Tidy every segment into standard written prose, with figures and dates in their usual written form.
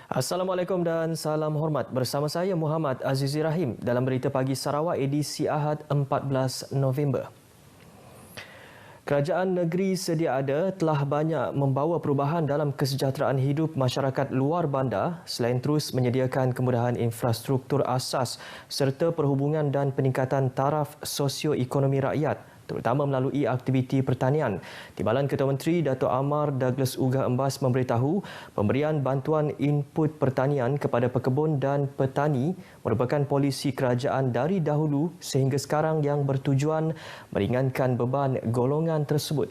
Assalamualaikum dan salam hormat. Bersama saya Muhammad Azizi Rahim dalam Berita Pagi Sarawak edisi Ahad 14 November. Kerajaan negeri sedia ada telah banyak membawa perubahan dalam kesejahteraan hidup masyarakat luar bandar selain terus menyediakan kemudahan infrastruktur asas serta perhubungan dan peningkatan taraf sosioekonomi rakyat, terutama melalui aktiviti pertanian. Timbalan Ketua Menteri Dato' Amar Douglas Ugah Embas memberitahu pemberian bantuan input pertanian kepada pekebun dan petani merupakan polisi kerajaan dari dahulu sehingga sekarang yang bertujuan meringankan beban golongan tersebut.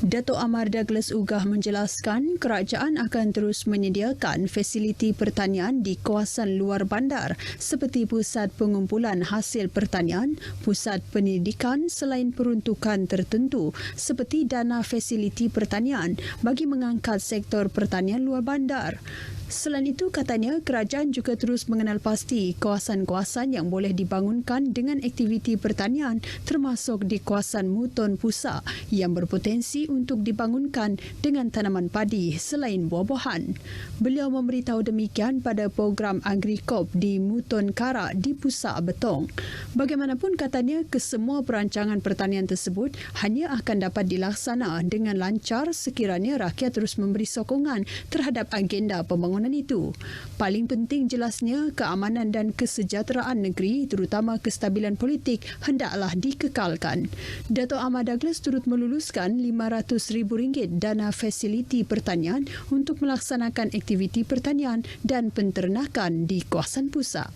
Dato' Amar Douglas Ugah menjelaskan kerajaan akan terus menyediakan fasiliti pertanian di kawasan luar bandar seperti pusat pengumpulan hasil pertanian, pusat pendidikan selain peruntukan tertentu seperti dana fasiliti pertanian bagi mengangkat sektor pertanian luar bandar. Selain itu, katanya kerajaan juga terus mengenal pasti kawasan-kawasan yang boleh dibangunkan dengan aktiviti pertanian termasuk di kawasan Muton Pusa yang berpotensi untuk dibangunkan dengan tanaman padi selain buah-buahan. Beliau memberitahu demikian pada program Agricop di Muton Kara di Pusa Betong. Bagaimanapun katanya kesemua perancangan pertanian tersebut hanya akan dapat dilaksana dengan lancar sekiranya rakyat terus memberi sokongan terhadap agenda pembangunan itu. Paling penting jelasnya keamanan dan kesejahteraan negeri terutama kestabilan politik hendaklah dikekalkan. Dato' Amar Douglas turut meluluskan RM500,000 dana fasiliti pertanian untuk melaksanakan aktiviti pertanian dan penternakan di kawasan pusat.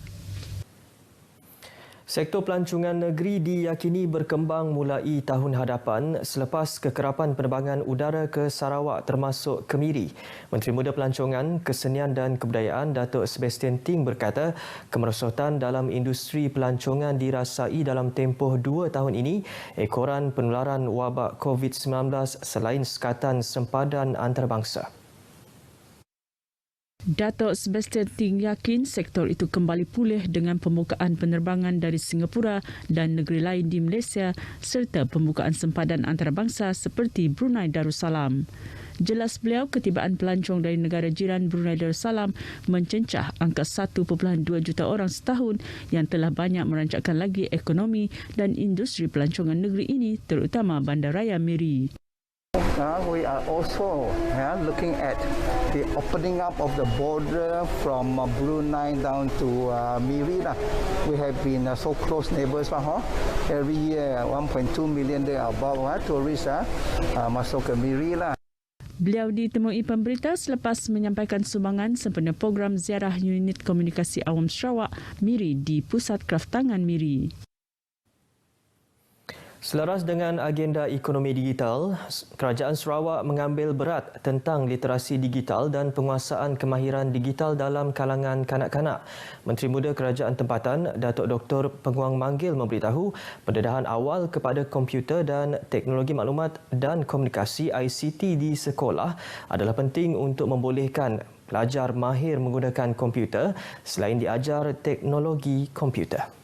Sektor pelancongan negeri diyakini berkembang mulai tahun hadapan selepas kekerapan penerbangan udara ke Sarawak termasuk ke Miri. Menteri Muda Pelancongan, Kesenian dan Kebudayaan Datuk Sebastian Ting berkata kemerosotan dalam industri pelancongan dirasai dalam tempoh 2 tahun ini ekoran penularan wabak COVID-19 selain sekatan sempadan antarabangsa. Datuk Sebastian Ting yakin sektor itu kembali pulih dengan pembukaan penerbangan dari Singapura dan negeri lain di Malaysia serta pembukaan sempadan antarabangsa seperti Brunei Darussalam. Jelas beliau, ketibaan pelancong dari negara jiran Brunei Darussalam mencencah angka 1.2 juta orang setahun yang telah banyak merancangkan lagi ekonomi dan industri pelancongan negeri ini terutama Bandaraya Miri. We are also looking at the opening up of the border from Brunei down to Miri. We have been so close neighbours. Every year 1.2 million there above tourists masuk ke Miri lah. Beliau ditemui pemberita selepas menyampaikan sumbangan sempena program ziarah unit komunikasi awam Sarawak Miri di Pusat Kraftangan Miri. Selaras dengan agenda ekonomi digital, Kerajaan Sarawak mengambil berat tentang literasi digital dan penguasaan kemahiran digital dalam kalangan kanak-kanak. Menteri Muda Kerajaan Tempatan, Datuk Dr. Penguang Manggil memberitahu pendedahan awal kepada komputer dan teknologi maklumat dan komunikasi ICT di sekolah adalah penting untuk membolehkan pelajar mahir menggunakan komputer selain diajar teknologi komputer.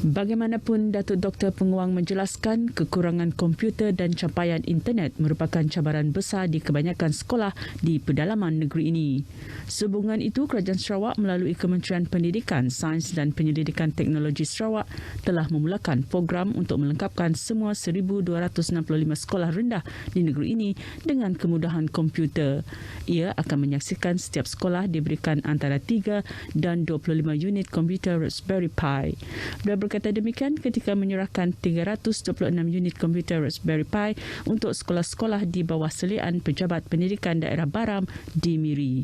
Bagaimanapun, Datuk Dr. Penguang menjelaskan kekurangan komputer dan capaian internet merupakan cabaran besar di kebanyakan sekolah di pedalaman negeri ini. Sehubungan itu, Kerajaan Sarawak melalui Kementerian Pendidikan, Sains dan Penyelidikan Teknologi Sarawak telah memulakan program untuk melengkapkan semua 1,265 sekolah rendah di negeri ini dengan kemudahan komputer. Ia akan menyaksikan setiap sekolah diberikan antara 3 dan 25 unit komputer Raspberry Pi. Beliau berkata demikian ketika menyerahkan 326 unit komputer Raspberry Pi untuk sekolah-sekolah di bawah selian Pejabat Pendidikan Daerah Baram di Miri.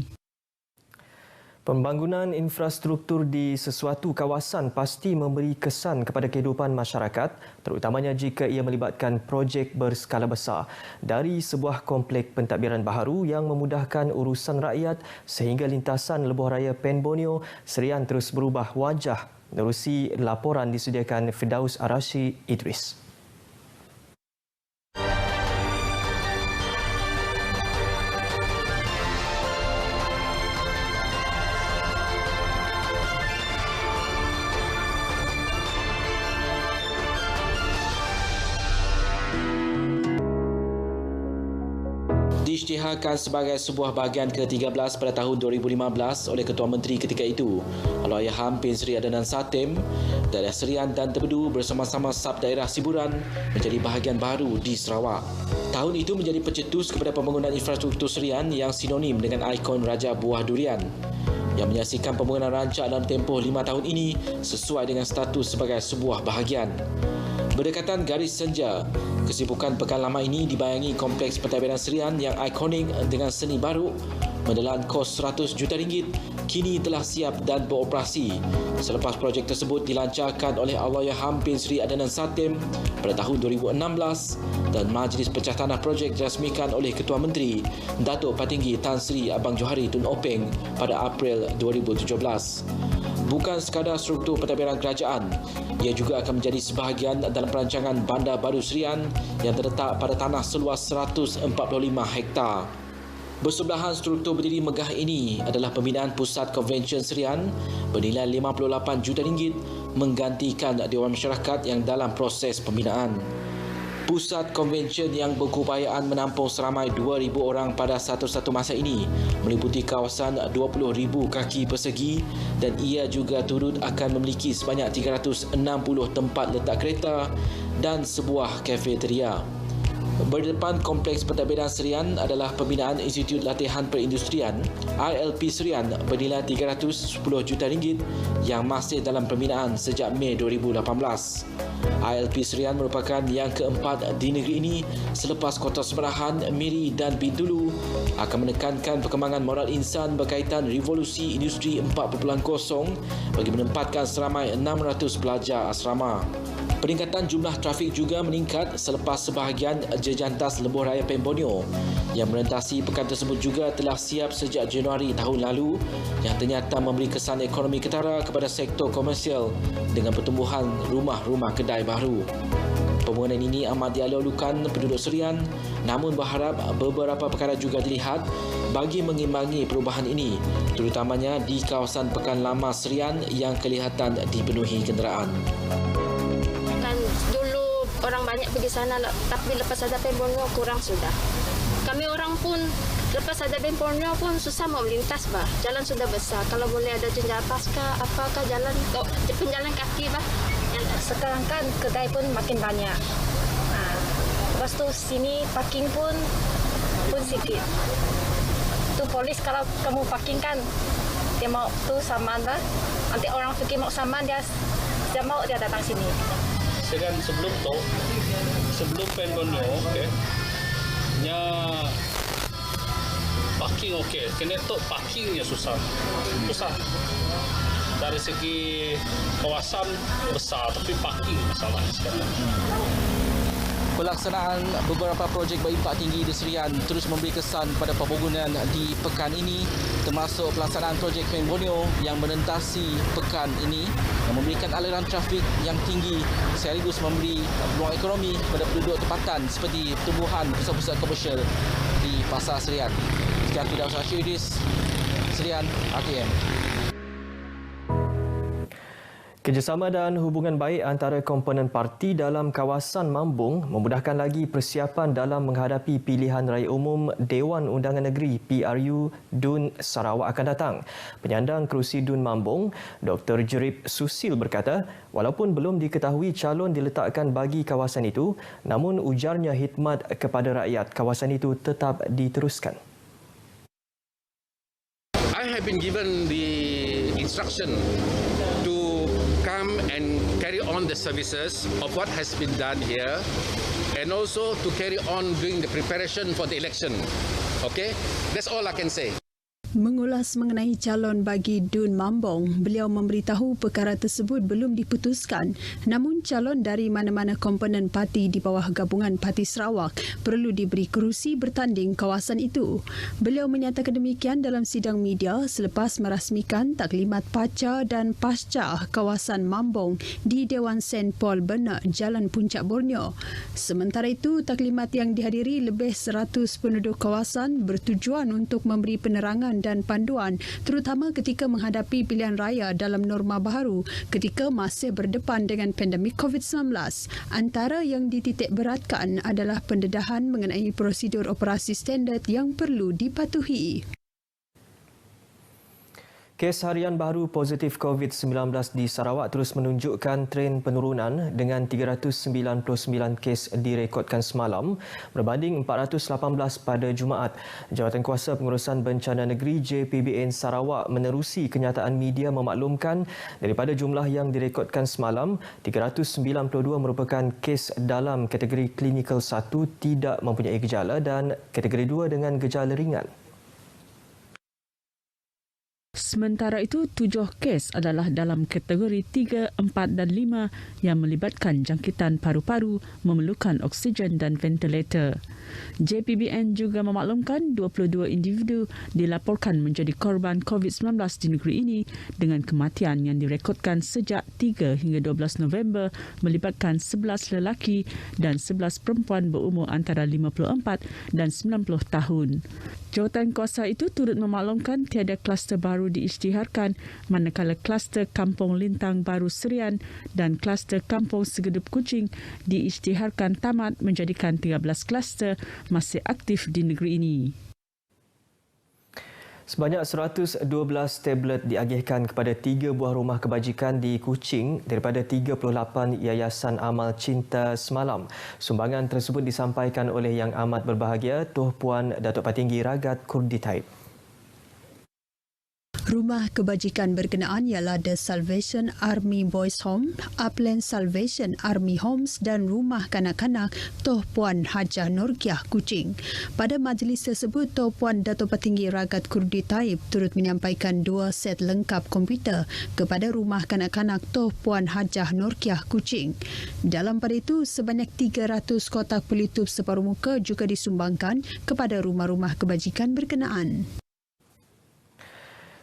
Pembangunan infrastruktur di sesuatu kawasan pasti memberi kesan kepada kehidupan masyarakat, terutamanya jika ia melibatkan projek berskala besar. Dari sebuah komplek pentadbiran baharu yang memudahkan urusan rakyat sehingga lintasan lebuh raya Pen Borneo, Serian terus berubah wajah. Menerusi laporan disediakan Firdaus Arashi Idris. diisytiharkan sebagai sebuah bahagian ke-13 pada tahun 2015 oleh Ketua Menteri ketika itu, Allahyarham Bin Sri Adnan Satem. Daerah Serian dan Tebedu bersama-sama Sub Daerah Siburan menjadi bahagian baru di Sarawak. Tahun itu menjadi pencetus kepada pembangunan infrastruktur Serian yang sinonim dengan ikon Raja Buah Durian, yang menyaksikan pembangunan rancak dalam tempoh 5 tahun ini sesuai dengan status sebagai sebuah bahagian. Berdekatan garis senja, kesibukan pekan lama ini dibayangi kompleks pentadbiran Serian yang ikonik dengan seni baru menelan kos RM100 juta kini telah siap dan beroperasi selepas projek tersebut dilancarkan oleh Allahyarham Bin Sri Adnan Satem pada tahun 2016 dan Majlis Pecah Tanah projek dirasmikan oleh Ketua Menteri Datuk Patinggi Tan Sri Abang Johari Tun Openg pada April 2017. Bukan sekadar struktur pentadbiran kerajaan, ia juga akan menjadi sebahagian dalam perancangan Bandar Baru Serian yang terletak pada tanah seluas 145 hektar. Bersebelahan struktur berdiri megah ini adalah pembinaan Pusat Konvensyen Serian bernilai RM58 juta menggantikan Dewan Masyarakat yang dalam proses pembinaan. Pusat Konvensyen yang berkeupayaan menampung seramai 2,000 orang pada satu masa ini meliputi kawasan 20,000 kaki persegi dan ia juga turut akan memiliki sebanyak 360 tempat letak kereta dan sebuah kafeteria. Berdepan kompleks pentadbiran Serian adalah pembinaan Institut Latihan Perindustrian ILP Serian bernilai RM310 juta yang masih dalam pembinaan sejak Mei 2018. ILP Serian merupakan yang keempat di negeri ini selepas Kota Semerahan, Miri dan Bintulu akan menekankan perkembangan moral insan berkaitan revolusi industri 4.0 bagi menempatkan seramai 600 pelajar asrama. Peningkatan jumlah trafik juga meningkat selepas sebahagian jejantas lebuh raya Pen Borneo yang melintasi pekan tersebut juga telah siap sejak Januari tahun lalu yang ternyata memberi kesan ekonomi ketara kepada sektor komersial dengan pertumbuhan rumah-rumah kedai baru. Pembangunan ini amat dialu-alukan penduduk Serian, namun berharap beberapa perkara juga dilihat bagi mengimbangi perubahan ini, terutamanya di kawasan Pekan Lama Serian yang kelihatan dipenuhi kenderaan. Dulu orang banyak pergi sana, tapi lepas ada Pen Borneo kurang sudah. Kami orang pun lepas ada Pen Borneo pun susah mau melintas bah. Jalan sudah besar. Kalau boleh ada jenjatas kah, apakah jalan penjalan kaki bah. Sekarang kan kedai pun makin banyak. Lepas tu sini parking pun sikit. Tu polis kalau kamu parking kan dia mau tu saman bah. Nanti orang fikir mau saman dia mau dia datang sini. Dan sebelum Pen Borneo, nya parking kena tu parkingnya susah. Dari segi kawasan besar, tapi parking masalah sekarang. Pelaksanaan beberapa projek berimpak tinggi di Serian terus memberi kesan pada pembangunan di pekan ini, termasuk pelaksanaan projek Pen Borneo yang menentasi pekan ini yang memberikan aliran trafik yang tinggi sekaligus memberi peluang ekonomi kepada penduduk tempatan seperti pertumbuhan pusat-pusat komersial di Pasar Serian. Sekian Firdaus Rashidis, Serian, RTM. Kerjasama dan hubungan baik antara komponen parti dalam kawasan Mambung memudahkan lagi persiapan dalam menghadapi pilihan raya umum Dewan Undangan Negeri PRU Dun Sarawak akan datang. Penyandang kerusi Dun Mambung, Dr. Jerip Susil berkata, walaupun belum diketahui calon diletakkan bagi kawasan itu, namun ujarnya khidmat kepada rakyat kawasan itu tetap diteruskan. I have been given the instruction to come and carry on the services of what has been done here and also to carry on doing the preparation for the election. Okay, that's all I can say. Mengulas mengenai calon bagi Dun Mambung, beliau memberitahu perkara tersebut belum diputuskan, namun calon dari mana-mana komponen parti di bawah gabungan Parti Sarawak perlu diberi kerusi bertanding kawasan itu. Beliau menyatakan demikian dalam sidang media selepas merasmikan taklimat paca dan pasca kawasan Mambung di Dewan St. Paul Bernard, Jalan Puncak Borneo. Sementara itu, taklimat yang dihadiri lebih 100 penduduk kawasan bertujuan untuk memberi penerangan sokongan dan panduan terutama ketika menghadapi pilihan raya dalam norma baharu ketika masih berdepan dengan pandemik COVID-19. Antara yang dititik beratkan adalah pendedahan mengenai prosedur operasi standard yang perlu dipatuhi. Kes harian baru positif COVID-19 di Sarawak terus menunjukkan tren penurunan dengan 399 kes direkodkan semalam berbanding 418 pada Jumaat. Jawatankuasa Pengurusan Bencana Negeri JPBN Sarawak menerusi kenyataan media memaklumkan daripada jumlah yang direkodkan semalam, 392 merupakan kes dalam kategori klinikal 1 tidak mempunyai gejala dan kategori 2 dengan gejala ringan. Sementara itu, 7 kes adalah dalam kategori 3, 4 dan 5 yang melibatkan jangkitan paru-paru, memerlukan oksigen dan ventilator. JPBN juga memaklumkan 22 individu dilaporkan menjadi korban COVID-19 di negeri ini dengan kematian yang direkodkan sejak 3 hingga 12 November melibatkan 11 lelaki dan 11 perempuan berumur antara 54 dan 90 tahun. Jawatankuasa itu turut memaklumkan tiada kluster baru diisytiharkan manakala kluster Kampung Lintang Baru Serian dan kluster Kampung Segedup Kuching diisytiharkan tamat menjadikan 13 kluster masih aktif di negeri ini. Sebanyak 112 tablet diagihkan kepada 3 buah rumah kebajikan di Kuching daripada 38 yayasan amal cinta semalam. Sumbangan tersebut disampaikan oleh Yang Amat Berbahagia Tuh Puan Datuk Patinggi Ragat Kurdi Taib. Rumah kebajikan berkenaan ialah The Salvation Army Boys Home, Upland Salvation Army Homes dan Rumah Kanak-Kanak Tuh Puan Hajah Norkiah Kuching. Pada majlis tersebut, Tuh Puan Datuk Patinggi Ragat Kurdi Taib turut menyampaikan 2 set lengkap komputer kepada Rumah Kanak-Kanak Tuh Puan Hajah Norkiah Kuching. Dalam pada itu, sebanyak 300 kotak pelitup separuh muka juga disumbangkan kepada rumah-rumah kebajikan berkenaan.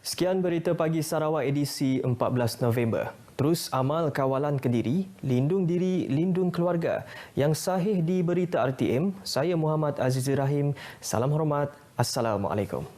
Sekian berita pagi Sarawak edisi 14 November. Terus amal kawalan Kediri, lindung diri, lindung keluarga. Yang sahih di Berita RTM, saya Muhammad Azizir Rahim. Salam hormat. Assalamualaikum.